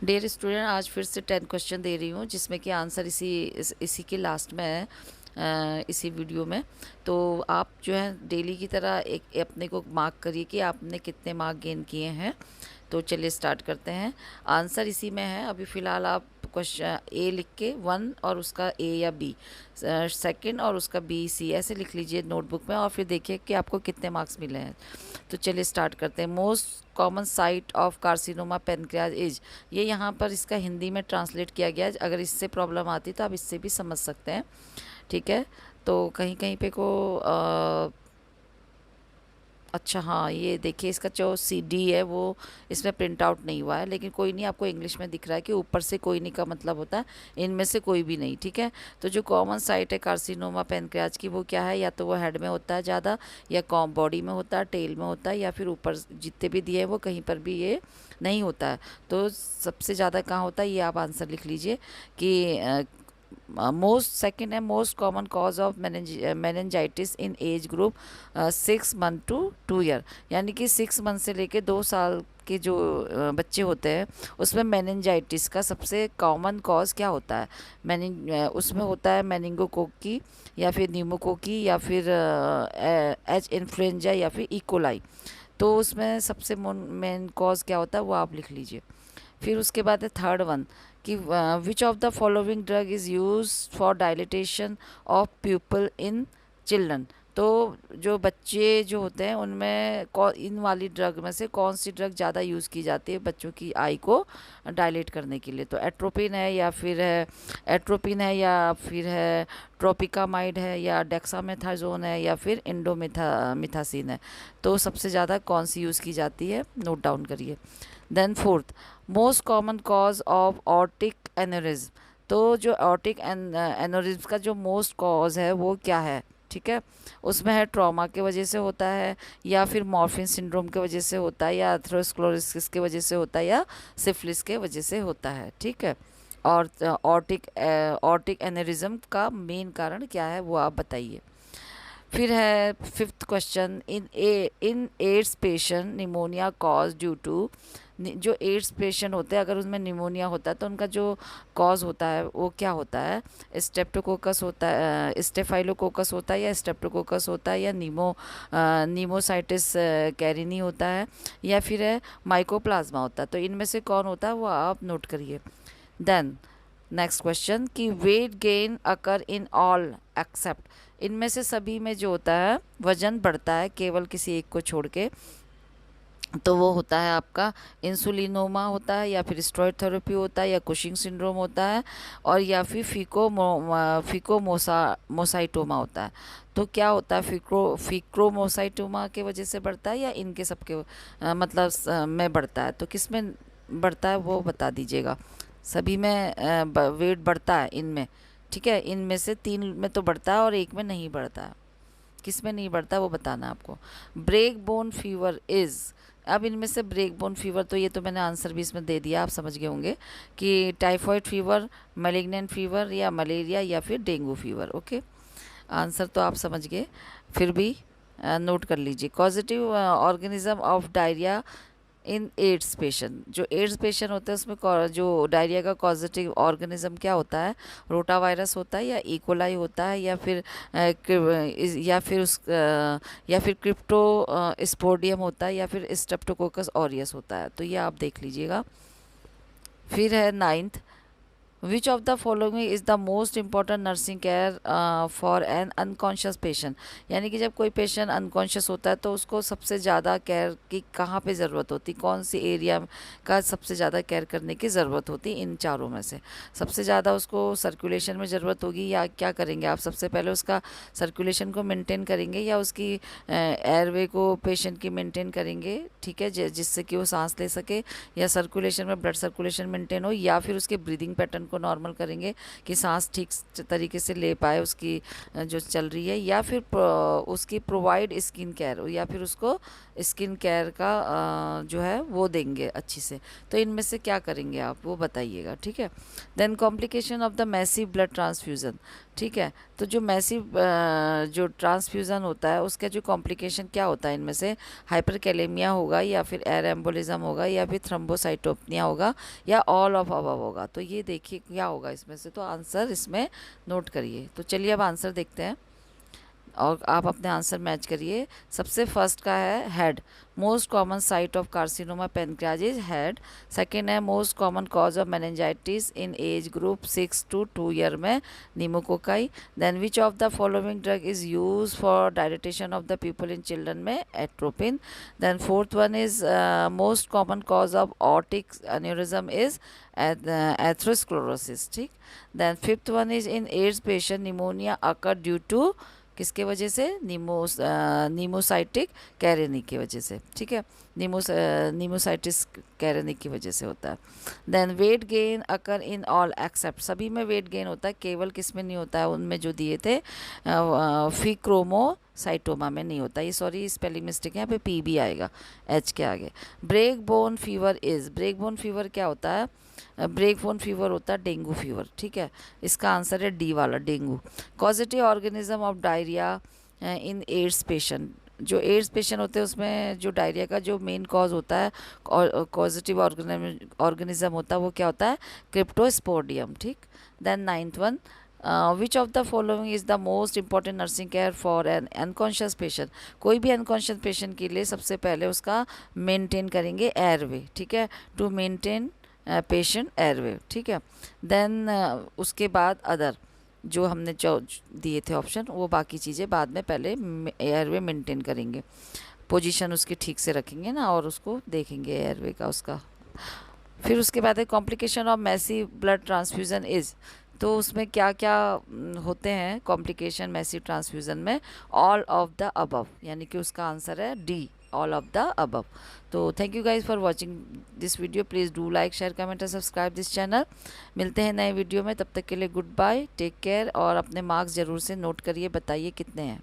Dear student, आज फिर से 10 क्वेश्चन दे रही हूँ जिसमें कि आंसर इसी के लास्ट में है, इसी वीडियो में। तो आप जो है डेली की तरह एक अपने को मार्क करिए कि आपने कितने मार्क गेन किए हैं। तो चलिए स्टार्ट करते हैं। आंसर इसी में है। अभी फ़िलहाल आप क्वेश्चन ए लिख के 1 और उसका ए या बी, सेकंड और उसका बी सी ऐसे लिख लीजिए नोटबुक में, और फिर देखिए कि आपको कितने मार्क्स मिले हैं। तो चलिए स्टार्ट करते हैं। Most common site of carcinoma pancreas is, ये यहाँ पर इसका हिंदी में ट्रांसलेट किया गया है। अगर इससे प्रॉब्लम आती तो आप इससे भी समझ सकते हैं, ठीक है। तो कहीं कहीं पे को अच्छा हाँ, ये देखिए इसका जो CD है वो इसमें प्रिंट आउट नहीं हुआ है, लेकिन कोई नहीं, आपको इंग्लिश में दिख रहा है कि ऊपर से कोई नहीं का मतलब होता है इनमें से कोई भी नहीं, ठीक है। तो जो कॉमन साइट है कार्सिनोमा पेनक्रियाज की वो क्या है, या तो वो हेड में होता है ज़्यादा, या कॉम बॉडी में होता है, टेल में होता है, या फिर ऊपर जितने भी दिए हैं वो कहीं पर भी ये नहीं होता है। तो सबसे ज़्यादा कहाँ होता है, ये आप आंसर लिख लीजिए कि मोस्ट सेकंड है most common cause of meningitis in age group 6 month to 2 year, यानी कि 6 मंथ से लेके 2 साल के जो बच्चे होते हैं उसमें मेनिंजाइटिस का सबसे कॉमन कॉज क्या होता है। उसमें होता है मेनिंगोकोकी, या फिर न्यूमोकोकी, या फिर एच इन्फ्लुएंजा, या फिर इकोलाई। तो उसमें सबसे मेन कॉज क्या होता है वो आप लिख लीजिए। फिर उसके बाद है थर्ड वन कि which of the following drug is use for dilatation of pupil in children. तो जो बच्चे जो होते हैं उनमें इन वाली ड्रग में से कौन सी ड्रग ज़्यादा यूज़ की जाती है बच्चों की आई को डायलेट करने के लिए। तो एट्रोपिन है, या फिर है एट्रोपिन है, या फिर है ट्रोपिकामाइड है, या डेक्सामेथाजोन है, या फिर मिथासिन है। तो सबसे ज़्यादा कौन सी यूज़ की जाती है, नोट डाउन करिए। Then fourth, most common cause of aortic aneurysm. तो जो ऑर्टिक एनोरिज्म का जो मोस्ट कॉज है वो क्या है, ठीक है। उसमें है ट्रॉमा के वजह से होता है, या फिर मॉर्फिन सिंड्रोम के वजह से होता है, या एथेरोस्क्लेरोसिस के वजह से होता है, या सिफिलिस के वजह से होता है, ठीक है। और ऑर्टिक एनोरिज्म का मेन कारण क्या है वो आप बताइए। फिर है fifth question, in AIDS patient pneumonia cause due to. जो एड्स पेशेंट होते हैं अगर उनमें निमोनिया होता है तो उनका जो कॉज होता है वो क्या होता है। स्टेप्टोकोकस होता है, स्टेफाइलोकोकस होता है, या स्टेप्टोकोकस होता है, या नीमोसाइटिस कैरिनी होता है, या फिर है माइकोप्लाज्मा होता है। तो इनमें से कौन होता है वो आप नोट करिए। देन नेक्स्ट क्वेश्चन कि wait gain occur in all accept. इनमें से सभी में जो होता है वजन बढ़ता है केवल किसी एक को छोड़ के। तो वो होता है आपका इंसुलिनोमा होता है, या फिर स्टेरॉयड थेरेपी होता है, या कुशिंग सिंड्रोम होता है, और या फिर फिकोमोसाइटोमा होता है। तो क्या होता है, फिक्रोमोसाइटोमा के वजह से बढ़ता है, या इनके सबके मतलब में बढ़ता है। तो किस में बढ़ता है वो बता दीजिएगा। सभी में वेट बढ़ता है इनमें, ठीक है। इनमें से 3 में तो बढ़ता है और एक में नहीं बढ़ता है। किस में नहीं बढ़ता वो बताना है आपको। ब्रेक बोन फीवर इज़, अब इनमें से ब्रेक बोन फीवर, तो ये तो मैंने आंसर भी इसमें दे दिया, आप समझ गए होंगे कि टाइफॉइड फीवर, मैलिग्नेंट फीवर, या मलेरिया, या फिर डेंगू फीवर। ओके, आंसर तो आप समझ गए, फिर भी नोट कर लीजिए। Positive organism of diarrhoea in AIDS patient. जो एड्स पेशेंट होते हैं उसमें जो डायरिया का पॉजिटिव ऑर्गेनिज्म क्या होता है, रोटा वायरस होता है, या इकोलाई होता है, या फिर या फिर क्रिप्टो स्पोडियम होता है, या फिर स्ट्रेप्टोकोकस ऑरियस होता है। तो ये आप देख लीजिएगा। फिर है ninth, which of the following is the most important nursing care for an unconscious patient. यानी कि जब कोई पेशेंट अनकॉन्शियस होता है तो उसको सबसे ज़्यादा केयर की कहाँ पे ज़रूरत होती, कौन सी एरिया का सबसे ज़्यादा केयर करने की ज़रूरत होती। इन चारों में से सबसे ज़्यादा उसको सर्कुलेशन में ज़रूरत होगी, या क्या करेंगे आप, सबसे पहले उसका सर्कुलेशन को मेंटेन करेंगे, या उसकी एयरवे को पेशेंट की मेंटेन करेंगे, ठीक है, जिससे कि वो सांस ले सके, या सर्कुलेशन में ब्लड सर्कुलेशन मेंटेन हो, या फिर उसके ब्रीदिंग पैटर्न को नॉर्मल करेंगे कि सांस ठीक तरीके से ले पाए उसकी जो चल रही है, या फिर उसकी प्रोवाइड स्किन केयर, या फिर उसको स्किन केयर का जो है वो देंगे अच्छी से। तो इनमें से क्या करेंगे आप वो बताइएगा, ठीक है। Then complication of the massive blood transfusion, ठीक है। तो जो मैसिव जो ट्रांसफ्यूज़न होता है उसका जो कॉम्प्लिकेशन क्या होता है, इनमें से हाइपरकैलेमिया होगा या फिर एयर एम्बोलिज्म होगा या फिर थ्रोम्बोसाइटोपेनिया होगा या ऑल ऑफ अबव होगा। तो ये देखिए क्या होगा इसमें से, तो आंसर इसमें नोट करिए। तो चलिए अब आंसर देखते हैं और आप अपने आंसर मैच करिए। सबसे फर्स्ट का है head, most common site of carcinoma pancreas is head. Second है most common cause of meningitis in age group 6 to 2 year में, pneumococci. Then which of the following drug is use for dilatation of the pupil in children में, atropine. Then fourth one is most common cause of aortic aneurysm is atherosclerosis, ठीक। Then fifth one is in AIDS patient pneumonia occur due to, किसके वजह से, नीमोसाइटिक कैरेनी की वजह से, ठीक है। नीमोसाइटिस कैरेनी की वजह से होता है। Then weight gain occur in all except, सभी में वेट गेन होता है, केवल किस में नहीं होता है, उनमें जो दिए थे फिक्रोमोसाइटोमा में नहीं होता। ये सॉरी स्पेलिंग मिस्टेक है, यहाँ पे पी भी आएगा एच के आगे। Break bone fever is, break bone fever क्या होता है, ब्रेक बोन फीवर होता है डेंगू फीवर, ठीक है। इसका आंसर है डी वाला, dengue. Causative organism of diarrhoea in AIDS patient, जो एड्स पेशेंट होते हैं उसमें जो डायरिया का जो मेन कॉज होता है, कॉजेटिव ऑर्गेनिज्म होता है वो क्या होता है, क्रिप्टोस्पोडियम, ठीक। Then ninth one, which of the following is the most important nursing care for an unconscious patient. कोई भी अनकॉन्शियस पेशेंट के लिए सबसे पहले उसका मेंटेन करेंगे एयरवे, ठीक है, टू मेंटेन पेशेंट एयरवे, ठीक है। देन उसके बाद अदर जो हमने जो दिए थे ऑप्शन, वो बाकी चीज़ें बाद में, पहले एयरवे मेंटेन करेंगे, पोजीशन उसकी ठीक से रखेंगे ना और उसको देखेंगे एयरवे का उसका। फिर उसके बाद है complication of massive blood transfusion is, तो उसमें क्या क्या होते हैं कॉम्प्लिकेशन मैसिव ट्रांसफ्यूज़न में, ऑल ऑफ द अबव, यानी कि उसका आंसर है D, all of the above. तो thank you guys for watching this video, please do like share comment and subscribe this channel. मिलते हैं नए वीडियो में, तब तक के लिए गुड बाय, टेक केयर, और अपने मार्क्स ज़रूर से नोट करिए, बताइए कितने हैं।